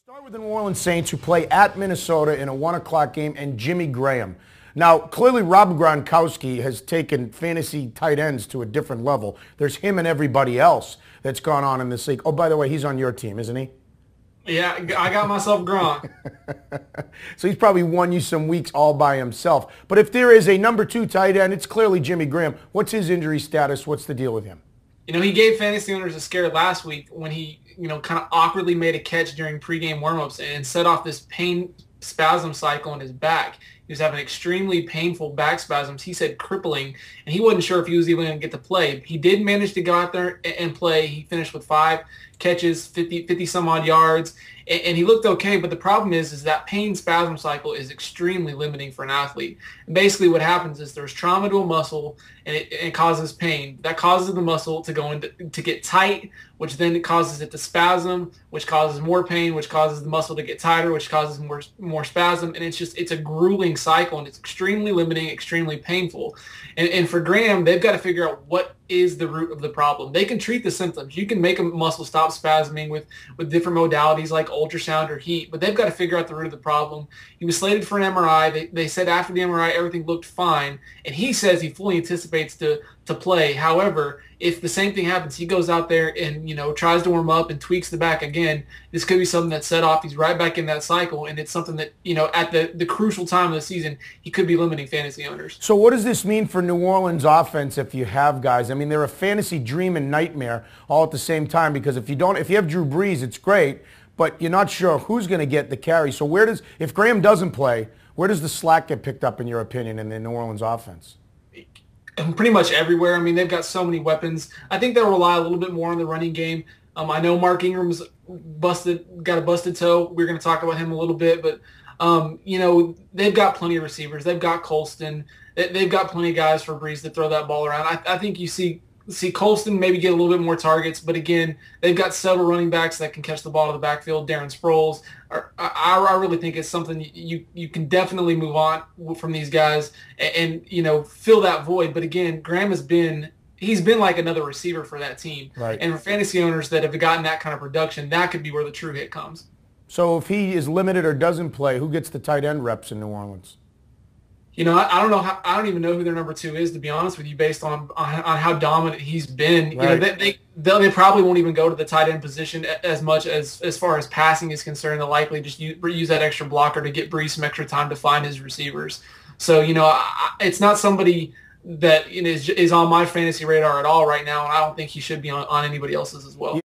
Start with the New Orleans Saints, who play at Minnesota in a 1 o'clock game, and Jimmy Graham. Now, clearly Rob Gronkowski has taken fantasy tight ends to a different level. There's him and everybody else that's gone on in this league. Oh, by the way, he's on your team, isn't he? Yeah, I got myself Gronk. So he's probably won you some weeks all by himself. But if there is a number 2 tight end, it's clearly Jimmy Graham. What's his injury status? What's the deal with him? He gave fantasy owners a scare last week when he, kind of awkwardly made a catch during pregame warmups and set off this pain spasm cycle in his back. He was having extremely painful back spasms. He said crippling, and he wasn't sure if he was even going to get to play. He did manage to go out there and play. He finished with 5 catches, 50 some odd yards, and he looked okay. But the problem is that pain spasm cycle is extremely limiting for an athlete. And basically what happens is there's trauma to a muscle, and it causes pain. That causes the muscle to get tight, which then causes it to spasm, which causes more pain, which causes the muscle to get tighter, which causes more spasm. And it's a grueling cycle, and it's extremely limiting, extremely painful. And for Graham, they've got to figure out what is the root of the problem. They can treat the symptoms. You can make a muscle stop spasming with different modalities like ultrasound or heat, but they've got to figure out the root of the problem. He was slated for an MRI. They said after the MRI, everything looked fine, and he says he fully anticipates to play. However, if the same thing happens, he goes out there and, tries to warm up and tweaks the back again, this could be something that's set off. He's right back in that cycle, and it's something that, at the crucial time of the season, he could be limiting fantasy owners. So what does this mean for New Orleans offense if you have guys? I mean, they're a fantasy dream and nightmare all at the same time, because if you have Drew Brees, it's great, but you're not sure who's going to get the carry. So if Graham doesn't play, where does the slack get picked up, in your opinion, in the New Orleans offense? Pretty much everywhere. I mean, they've got so many weapons. I think they'll rely a little bit more on the running game. I know Mark Ingram's got a busted toe. We're going to talk about him a little bit, but they've got plenty of receivers. They've got Colston. They've got plenty of guys for Brees to throw that ball around. I think you see Colston maybe get a little bit more targets, but again, they've got several running backs that can catch the ball to the backfield. Darren Sproles. I really think it's something you can definitely move on from these guys and fill that void. But again, Graham he's been like another receiver for that team. Right. And for fantasy owners that have gotten that kind of production, that could be where the true hit comes. So if he is limited or doesn't play, who gets the tight end reps in New Orleans? I don't know. I don't even know who their number 2 is, to be honest with you, based on how dominant he's been. Right. They probably won't even go to the tight end position as much as far as passing is concerned. They'll likely just use that extra blocker to get Brees some extra time to find his receivers. So it's not somebody that is on my fantasy radar at all right now, and I don't think he should be on anybody else's as well.